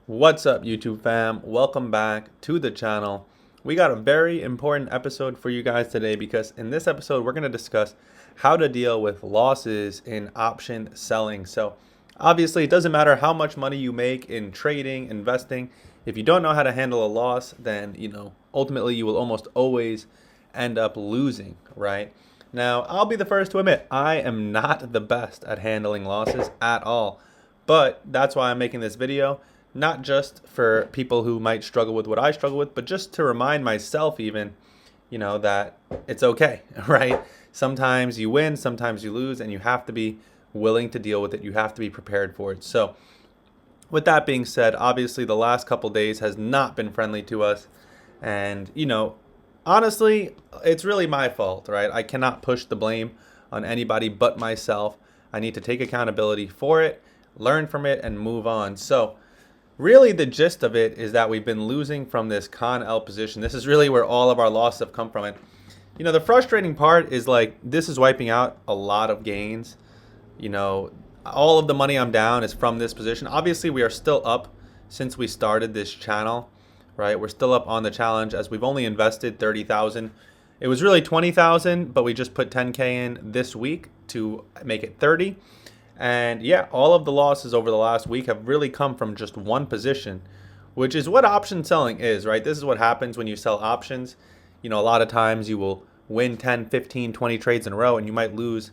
What's up, YouTube fam? Welcome back to the channel. We got a very important episode for you guys today because in this episode, we're going to discuss how to deal with losses in option selling. So obviously, it doesn't matter how much money you make in trading, investing. If you don't know how to handle a loss, then, ultimately you will almost always end up losing, right? Now, I'll be the first to admit, I am not the best at handling losses at all. But that's why I'm making this video. Not just for people who might struggle with what I struggle with, but just to remind myself even, that it's okay, right? Sometimes you win, sometimes you lose, and you have to be willing to deal with it. You have to be prepared for it. So with that being said, obviously the last couple days has not been friendly to us. And, honestly, it's really my fault, right? I cannot push the blame on anybody but myself. I need to take accountability for it, learn from it, and move on. So really, the gist of it is that we've been losing from this con L position. This is really where all of our losses have come from. And, the frustrating part is this is wiping out a lot of gains. All of the money I'm down is from this position. Obviously, we are still up since we started this channel, right? We're still up on the challenge as we've only invested 30,000. It was really 20,000, but we just put 10K in this week to make it 30. And yeah, all of the losses over the last week have really come from just one position, which is what option selling is, right? This is what happens when you sell options. A lot of times you will win 10, 15, 20 trades in a row and you might lose,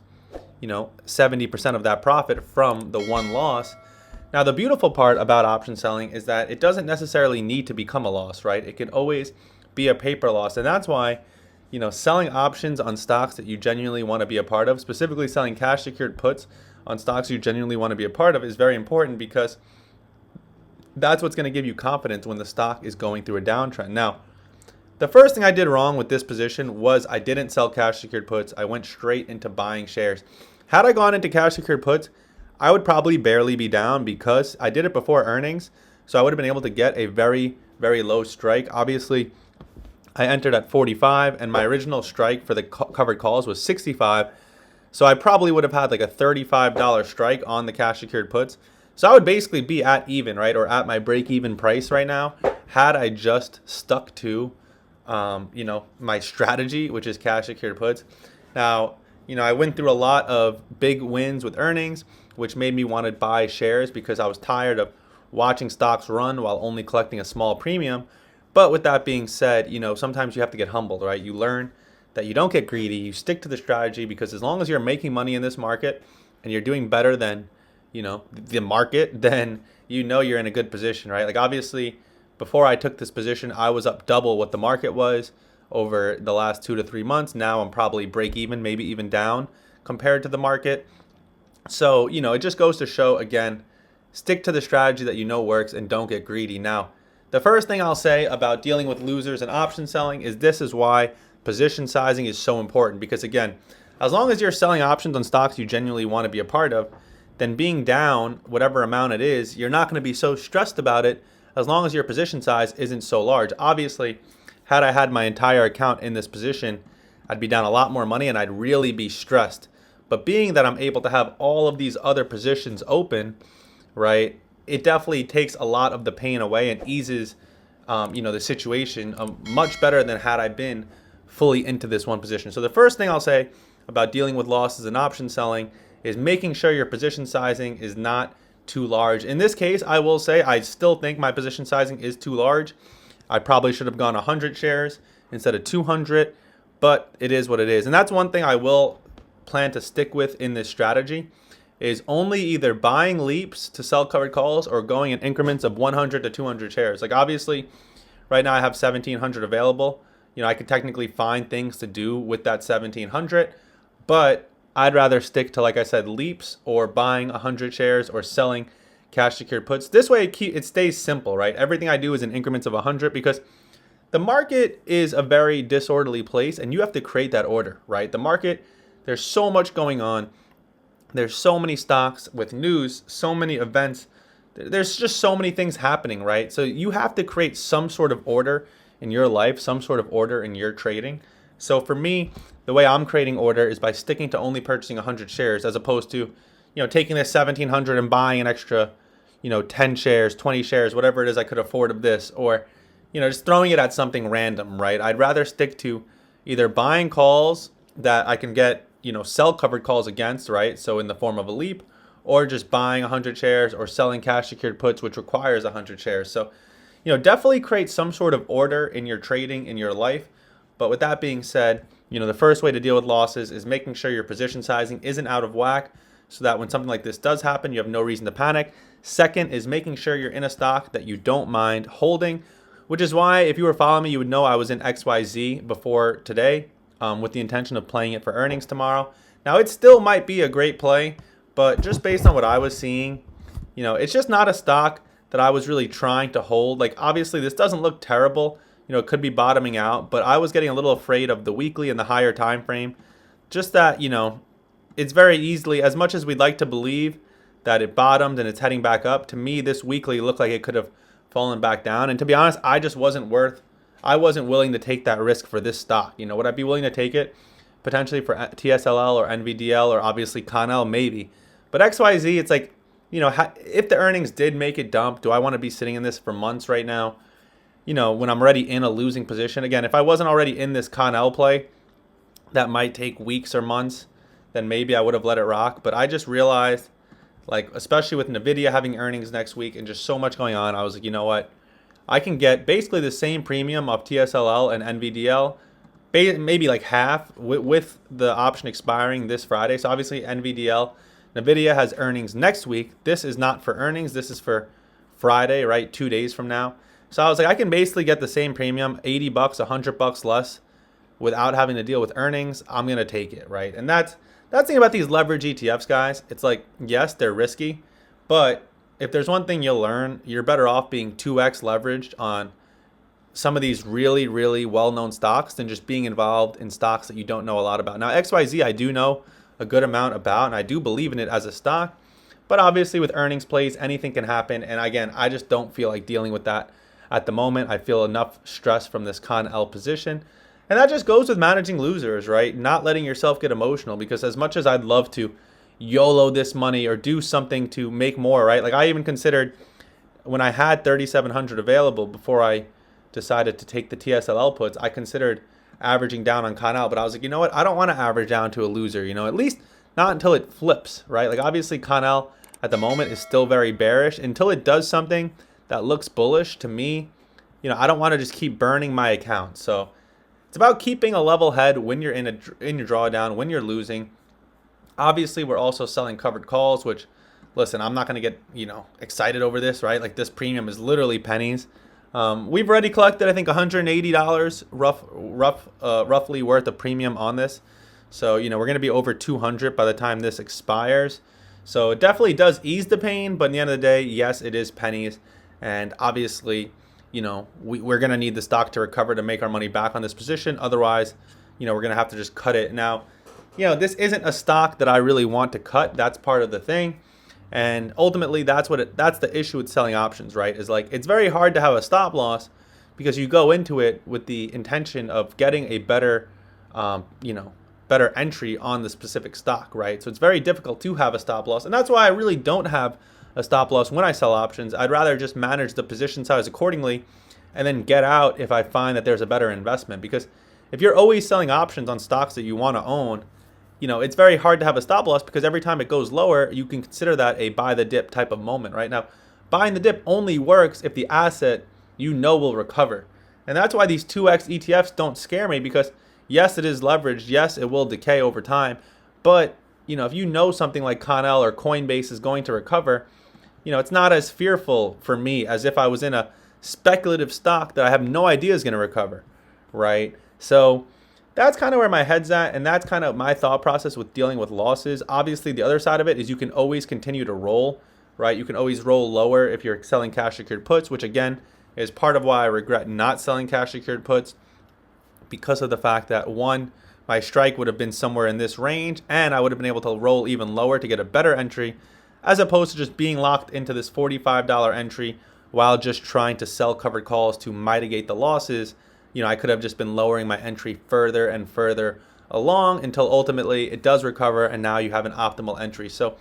70% of that profit from the one loss. Now, the beautiful part about option selling is that it doesn't necessarily need to become a loss, right? It can always be a paper loss. And that's why, selling options on stocks that you genuinely want to be a part of, specifically selling cash secured puts on stocks you genuinely want to be a part of, is very important because that's what's going to give you confidence when the stock is going through a downtrend. Now, the first thing I did wrong with this position was I didn't sell cash secured puts. I went straight into buying shares. Had I gone into cash secured puts, I would probably barely be down because I did it before earnings. So I would have been able to get a very, very low strike. Obviously, I entered at 45 and my original strike for the covered calls was 65. So I probably would have had like a $35 strike on the cash secured puts. So I would basically be at even, right? Or at my break even price right now had I just stuck to, my strategy, which is cash secured puts. Now, I went through a lot of big wins with earnings, which made me want to buy shares because I was tired of watching stocks run while only collecting a small premium. But with that being said, sometimes you have to get humbled, right? You learn that you don't get greedy, you stick to the strategy, because as long as you're making money in this market and you're doing better than, the market, then you're in a good position, right? Like obviously, before I took this position, I was up double what the market was over the last 2 to 3 months. Now I'm probably break even, maybe even down compared to the market. So, it just goes to show, again, stick to the strategy that works and don't get greedy. Now, the first thing I'll say about dealing with losers and option selling is this is why position sizing is so important, because again, as long as you're selling options on stocks you genuinely want to be a part of, then being down whatever amount it is, you're not going to be so stressed about it as long as your position size isn't so large. Obviously, had I had my entire account in this position, I'd be down a lot more money and I'd really be stressed. But being that I'm able to have all of these other positions open, right, it definitely takes a lot of the pain away and eases the situation much better than had I been fully into this one position. So the first thing I'll say about dealing with losses and option selling is making sure your position sizing is not too large. In this case, I will say I still think my position sizing is too large. I probably should have gone 100 shares instead of 200, but it is what it is. And that's one thing I will plan to stick with in this strategy, is only either buying leaps to sell covered calls or going in increments of 100 to 200 shares. Like obviously, right now I have 1,700 available. I could technically find things to do with that 1,700, but I'd rather stick to, like I said, leaps or buying 100 shares or selling cash secured puts. This way it stays simple, right? Everything I do is in increments of 100 because the market is a very disorderly place and you have to create that order, right? The market, there's so much going on. There's so many stocks with news, so many events. There's just so many things happening, right? So you have to create some sort of order in your life, some sort of order in your trading. So for me, the way I'm creating order is by sticking to only purchasing 100 shares as opposed to, taking this 1,700 and buying an extra, 10 shares, 20 shares, whatever it is I could afford of this, or, just throwing it at something random, right? I'd rather stick to either buying calls that I can get, sell covered calls against, right? So in the form of a leap, or just buying 100 shares or selling cash secured puts, which requires 100 shares. So, definitely create some sort of order in your trading, in your life. But with that being said, the first way to deal with losses is making sure your position sizing isn't out of whack so that when something like this does happen, you have no reason to panic. Second is making sure you're in a stock that you don't mind holding, which is why if you were following me, you would know I was in XYZ before today with the intention of playing it for earnings tomorrow. Now, it still might be a great play, but just based on what I was seeing, it's just not a stock that I was really trying to hold. Like, obviously, this doesn't look terrible. It could be bottoming out, but I was getting a little afraid of the weekly and the higher time frame. Just that, it's very easily, as much as we'd like to believe that it bottomed and it's heading back up, to me, this weekly looked like it could have fallen back down. And to be honest, I wasn't willing to take that risk for this stock. Would I be willing to take it potentially for TSLL or NVDL or obviously CONL? Maybe. But XYZ, it's like, if the earnings did make it dump, do I want to be sitting in this for months right now? When I'm already in a losing position. Again, if I wasn't already in this CONL play, that might take weeks or months, then maybe I would have let it rock. But I just realized, like, especially with NVIDIA having earnings next week and just so much going on, I was like, you know what? I can get basically the same premium of TSLL and NVDL, maybe like half with the option expiring this Friday. So obviously NVIDIA has earnings next week. This is not for earnings. This is for Friday, right? 2 days from now. So I was like, I can basically get the same premium, $80, $100 less, without having to deal with earnings. I'm going to take it, right? And that's the thing about these leverage ETFs, guys. It's like, yes, they're risky, but if there's one thing you'll learn, you're better off being 2x leveraged on some of these really, really well-known stocks than just being involved in stocks that you don't know a lot about. Now, XYZ, I do know a good amount about, and I do believe in it as a stock, but obviously with earnings plays, anything can happen. And again, I just don't feel like dealing with that at the moment. I feel enough stress from this CONL position. And that just goes with managing losers, right? Not letting yourself get emotional, because as much as I'd love to YOLO this money or do something to make more, right? Like, I even considered when I had 3,700 available before I decided to take the TSLL puts, I considered averaging down on CONL, but I was like, you know what? I don't want to average down to a loser, at least not until it flips, right? Like, obviously CONL at the moment is still very bearish. Until it does something that looks bullish to me, I don't want to just keep burning my account. So it's about keeping a level head when you're in your drawdown, when you're losing. Obviously, we're also selling covered calls, which, listen, I'm not going to get, excited over this, right? Like, this premium is literally pennies. We've already collected, I think, $180 roughly worth of premium on this. So, we're going to be over 200 by the time this expires. So it definitely does ease the pain, but at the end of the day, yes, it is pennies. And obviously, we're going to need the stock to recover to make our money back on this position. Otherwise, we're going to have to just cut it. Now, this isn't a stock that I really want to cut. That's part of the thing. And ultimately, that's the issue with selling options, right? Is like, it's very hard to have a stop loss because you go into it with the intention of getting a better, better entry on the specific stock, right? So it's very difficult to have a stop loss. And that's why I really don't have a stop loss when I sell options. I'd rather just manage the position size accordingly and then get out if I find that there's a better investment. Because if you're always selling options on stocks that you want to own, it's very hard to have a stop loss, because every time it goes lower, you can consider that a buy the dip type of moment, right? Now, buying the dip only works if the asset will recover. And that's why these 2x ETFs don't scare me, because yes, it is leveraged. Yes, it will decay over time. But, if something like CONL or Coinbase is going to recover, it's not as fearful for me as if I was in a speculative stock that I have no idea is going to recover, right? So that's kind of where my head's at, and that's kind of my thought process with dealing with losses. Obviously, the other side of it is you can always continue to roll, right? You can always roll lower if you're selling cash secured puts, which again is part of why I regret not selling cash secured puts, because of the fact that, one, my strike would have been somewhere in this range, and I would have been able to roll even lower to get a better entry, as opposed to just being locked into this $45 entry while just trying to sell covered calls to mitigate the losses. I could have just been lowering my entry further and further along until ultimately it does recover, and now you have an optimal entry. So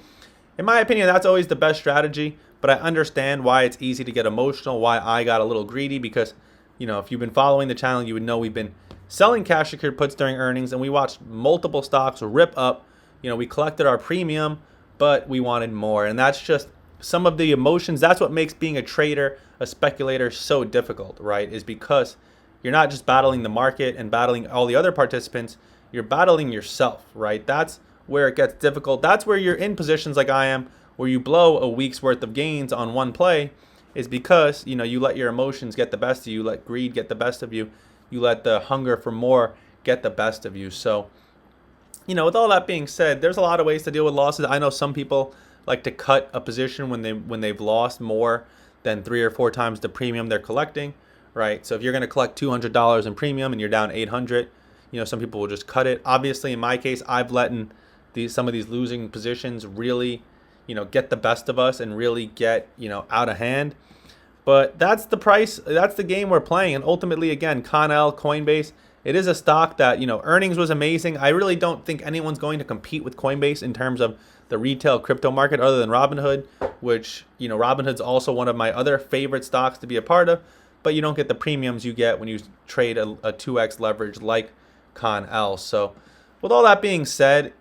in my opinion, that's always the best strategy. but I understand why it's easy to get emotional, why I got a little greedy, because, if you've been following the channel, you would know we've been selling cash secured puts during earnings, and we watched multiple stocks rip up. We collected our premium, but we wanted more. And that's just some of the emotions. That's what makes being a trader, a speculator, so difficult, right? Is because you're not just battling the market and battling all the other participants, you're battling yourself, right? That's where it gets difficult. That's where you're in positions like I am, where you blow a week's worth of gains on one play, is because, you let your emotions get the best of you, let greed get the best of you, you let the hunger for more get the best of you. So, with all that being said, there's a lot of ways to deal with losses. I know some people like to cut a position when they've lost more than 3 or 4 times the premium they're collecting, right? So if you're going to collect $200 in premium and you're down 800, some people will just cut it. Obviously, in my case, I've let some of these losing positions really, get the best of us and really get, out of hand. But that's the price. That's the game we're playing. And ultimately, again, Coinbase, it is a stock that, earnings was amazing. I really don't think anyone's going to compete with Coinbase in terms of the retail crypto market other than Robinhood, which, Robinhood's also one of my other favorite stocks to be a part of, but you don't get the premiums you get when you trade a 2x leverage like Con-L. So with all that being said,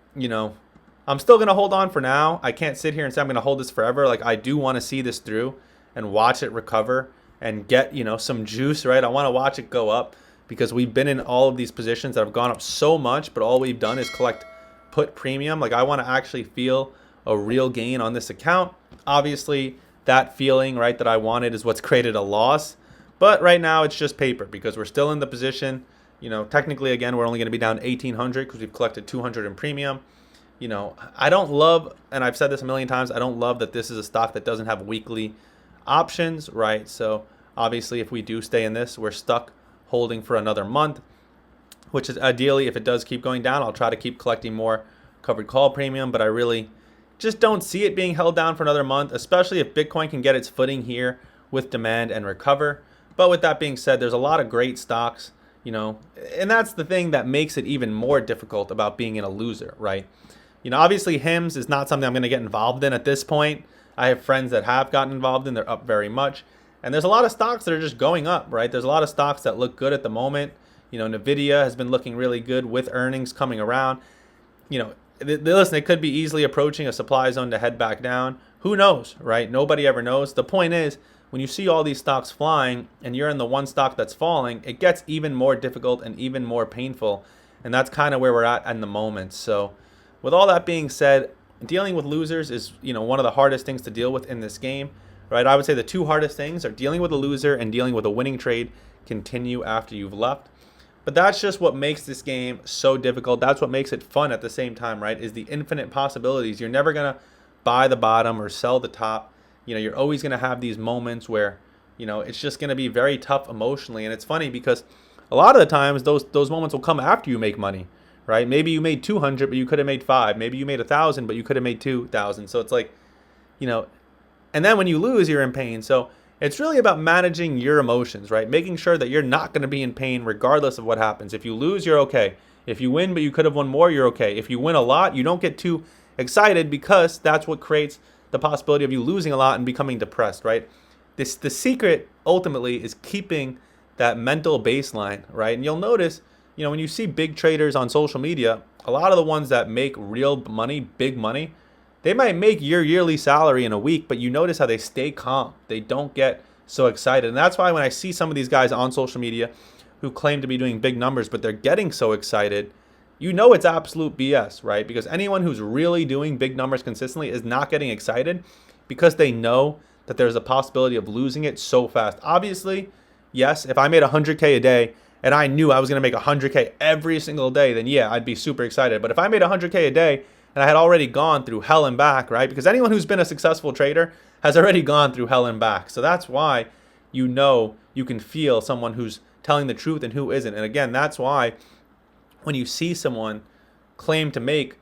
I'm still going to hold on for now. I can't sit here and say I'm going to hold this forever. Like, I do want to see this through and watch it recover and get, some juice, right? I want to watch it go up, because we've been in all of these positions that have gone up so much, but all we've done is collect put premium. Like, I want to actually feel a real gain on this account. Obviously, that feeling, right, that I wanted is what's created a loss. But right now, it's just paper, because we're still in the position. Technically, again, we're only going to be down 1,800 because we've collected 200 in premium. I don't love, and I've said this a million times, I don't love that this is a stock that doesn't have weekly options, right? So obviously, if we do stay in this, we're stuck holding for another month, which is ideally, if it does keep going down, I'll try to keep collecting more covered call premium, but I really just don't see it being held down for another month, especially if Bitcoin can get its footing here with demand and recover. But with that being said, there's a lot of great stocks, and that's the thing that makes it even more difficult about being in a loser, right? Obviously, HIMS is not something I'm going to get involved in at this point. I have friends that have gotten involved in, they're up very much. And there's a lot of stocks that are just going up, right? There's a lot of stocks that look good at the moment. Nvidia has been looking really good with earnings coming around. Listen, it could be easily approaching a supply zone to head back down. Who knows, right? Nobody ever knows. The point is, when you see all these stocks flying and you're in the one stock that's falling, it gets even more difficult and even more painful. And that's kind of where we're at the moment. So with all that being said, dealing with losers is, one of the hardest things to deal with in this game. Right, I would say the 2 hardest things are dealing with a loser and dealing with a winning trade continue after you've left. But that's just what makes this game so difficult. That's what makes it fun at the same time, right? Is the infinite possibilities. You're never going to buy the bottom or sell the top. You're always going to have these moments where, it's just going to be very tough emotionally. And it's funny because a lot of the times those moments will come after you make money, right? Maybe you made 200, but you could have made 5. Maybe you made 1,000, but you could have made 2,000. So it's like, and then when you lose, you're in pain. So it's really about managing your emotions, right? Making sure that you're not going to be in pain regardless of what happens. If you lose, you're okay. If you win, but you could have won more, you're okay. If you win a lot, you don't get too excited, because that's what creates the possibility of you losing a lot and becoming depressed, right? The secret ultimately is keeping that mental baseline, right? And you'll notice, when you see big traders on social media, a lot of the ones that make real money, big money, they might make your yearly salary in a week, but you notice how they stay calm. They don't get so excited. And that's why when I see some of these guys on social media who claim to be doing big numbers, but they're getting so excited, it's absolute BS, right? Because anyone who's really doing big numbers consistently is not getting excited because they know that there's a possibility of losing it so fast. Obviously, yes, if I made 100K a day and I knew I was going to make 100K every single day, then yeah, I'd be super excited. But if I made 100K a day and I had already gone through hell and back, right? Because anyone who's been a successful trader has already gone through hell and back. So that's why you can feel someone who's telling the truth and who isn't. And again, that's why when you see someone claim to make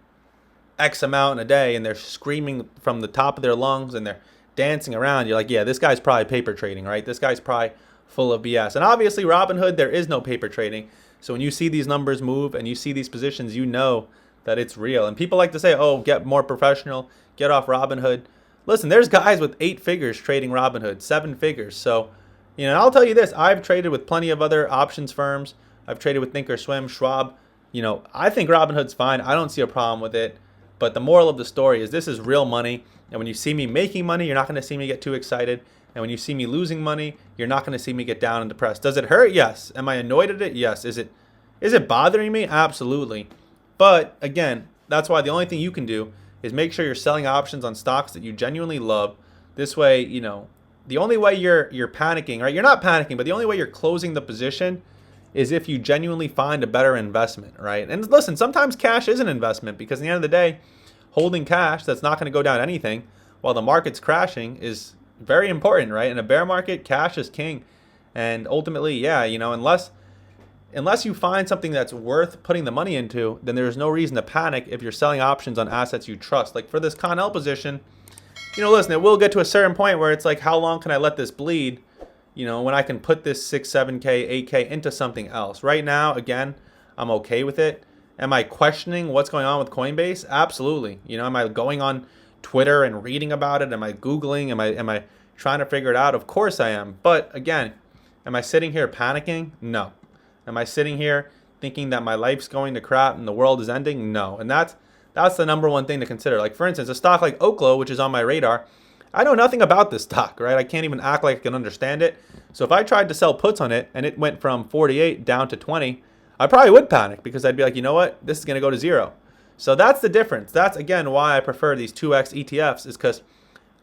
X amount a day and they're screaming from the top of their lungs and they're dancing around, you're like, yeah, this guy's probably paper trading, right? This guy's probably full of BS. And obviously, Robinhood, there is no paper trading. So when you see these numbers move and you see these positions, that it's real. And people like to say, oh, get more professional, get off Robinhood. listen, there's guys with 8 figures trading Robinhood, 7 figures. So, I'll tell you this, I've traded with plenty of other options firms. I've traded with Thinkorswim, Schwab. I think Robinhood's fine. I don't see a problem with it. But the moral of the story is this is real money. And when you see me making money, you're not going to see me get too excited. And when you see me losing money, you're not going to see me get down and depressed. Does it hurt? Yes. Am I annoyed at it? Yes. Is it bothering me? Absolutely. But again, that's why the only thing you can do is make sure you're selling options on stocks that you genuinely love. This way, the only way you're panicking, right? You're not panicking, but the only way you're closing the position is if you genuinely find a better investment, right? And listen, sometimes cash is an investment because at the end of the day, holding cash that's not going to go down anything while the market's crashing is very important, right? In a bear market, cash is king. And ultimately, yeah, unless you find something that's worth putting the money into, then there's no reason to panic if you're selling options on assets you trust. Like for this Connell position, listen, it will get to a certain point where it's like, how long can I let this bleed? When I can put this 6, 7K, 8K into something else. Right now, again, I'm okay with it. Am I questioning what's going on with Coinbase? Absolutely. Am I going on Twitter and reading about it? Am I Googling? Am I trying to figure it out? Of course I am. But again, am I sitting here panicking? No. Am I sitting here thinking that my life's going to crap and the world is ending? No. And that's the number one thing to consider. Like for instance, a stock like Oklo, which is on my radar, I know nothing about this stock, right? I can't even act like I can understand it. So if I tried to sell puts on it and it went from 48 down to 20, I probably would panic because I'd be like, you know what? This is going to go to zero. So that's the difference. That's, again, why I prefer these 2x ETFs is because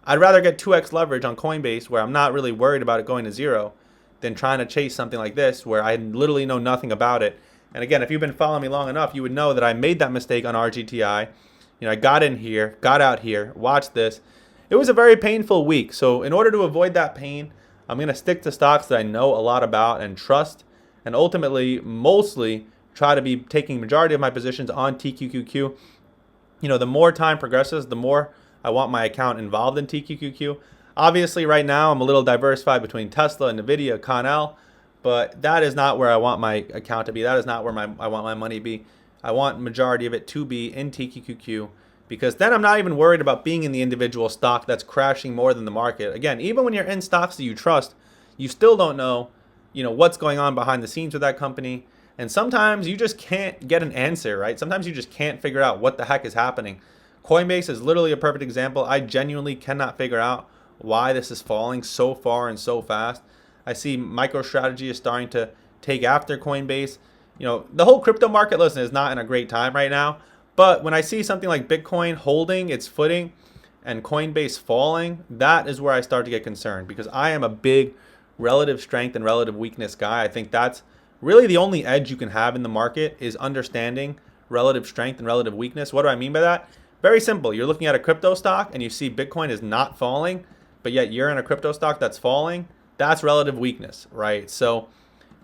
I'd rather get 2x leverage on Coinbase where I'm not really worried about it going to zero than trying to chase something like this where I literally know nothing about it. And again, if you've been following me long enough, you would know that I made that mistake on RGTI. I got in here, got out here, watched this. It was a very painful week. So in order to avoid that pain, I'm going to stick to stocks that I know a lot about and trust, and ultimately, mostly try to be taking majority of my positions on TQQQ. The more time progresses, the more I want my account involved in TQQQ. Obviously, right now, I'm a little diversified between Tesla, Nvidia, Connell, but that is not where I want my account to be. That is not where I want my money to be. I want majority of it to be in TQQQ because then I'm not even worried about being in the individual stock that's crashing more than the market. Again, even when you're in stocks that you trust, you still don't know, what's going on behind the scenes with that company. And sometimes you just can't get an answer, right? Sometimes you just can't figure out what the heck is happening. Coinbase is literally a perfect example. I genuinely cannot figure out why this is falling so far and so fast. I see MicroStrategy is starting to take after Coinbase. The whole crypto market, listen, is not in a great time right now. But when I see something like Bitcoin holding its footing and Coinbase falling, that is where I start to get concerned because I am a big relative strength and relative weakness guy. I think that's really the only edge you can have in the market is understanding relative strength and relative weakness. What do I mean by that? Very simple. You're looking at a crypto stock and you see Bitcoin is not falling, but yet you're in a crypto stock that's falling. That's relative weakness, right? So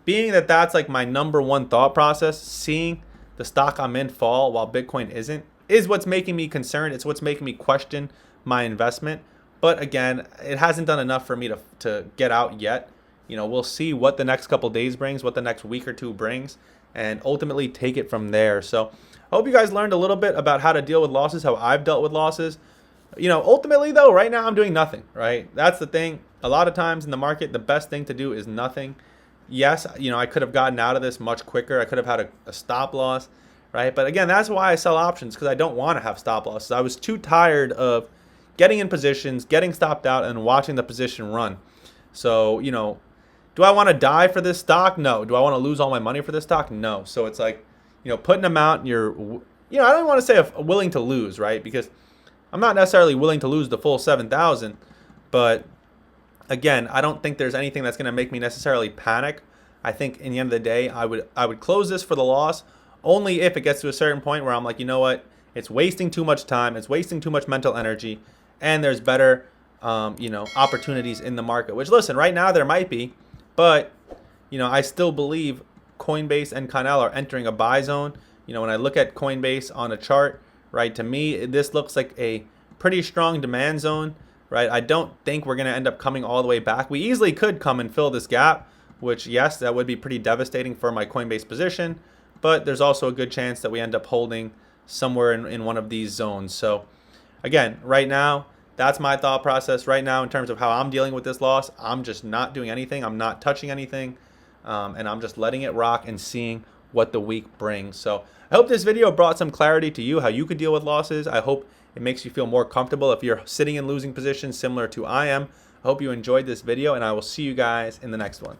being that that's like my number one thought process, seeing the stock I'm in fall while Bitcoin isn't, is what's making me concerned. It's what's making me question my investment. But again, it hasn't done enough for me to get out yet. We'll see what the next couple days brings, what the next week or two brings, and ultimately take it from there. So I hope you guys learned a little bit about how to deal with losses, how I've dealt with losses. Ultimately though, right now I'm doing nothing, right? That's the thing. A lot of times in the market, the best thing to do is nothing. Yes, I could have gotten out of this much quicker. I could have had a stop loss, right? But again, that's why I sell options because I don't want to have stop losses. I was too tired of getting in positions, getting stopped out, and watching the position run. So, do I want to die for this stock? No. Do I want to lose all my money for this stock? No. So it's like, put an amount you're, I don't want to say willing to lose, right? Because I'm not necessarily willing to lose the full 7,000, but again, I don't think there's anything that's going to make me necessarily panic. I think in the end of the day, I would close this for the loss only if it gets to a certain point where I'm like, you know what? It's wasting too much time. It's wasting too much mental energy. And there's better, opportunities in the market, which listen, right now there might be, but, I still believe Coinbase and Connell are entering a buy zone. When I look at Coinbase on a chart, right, to me, this looks like a pretty strong demand zone. Right, I don't think we're going to end up coming all the way back. We easily could come and fill this gap, which, yes, that would be pretty devastating for my Coinbase position. But there's also a good chance that we end up holding somewhere in one of these zones. So, again, right now, that's my thought process right now in terms of how I'm dealing with this loss. I'm just not doing anything. I'm not touching anything. And I'm just letting it rock and seeing what the week brings. So I hope this video brought some clarity to you, how you could deal with losses. I hope it makes you feel more comfortable if you're sitting in losing positions similar to I am. I hope you enjoyed this video, and I will see you guys in the next one.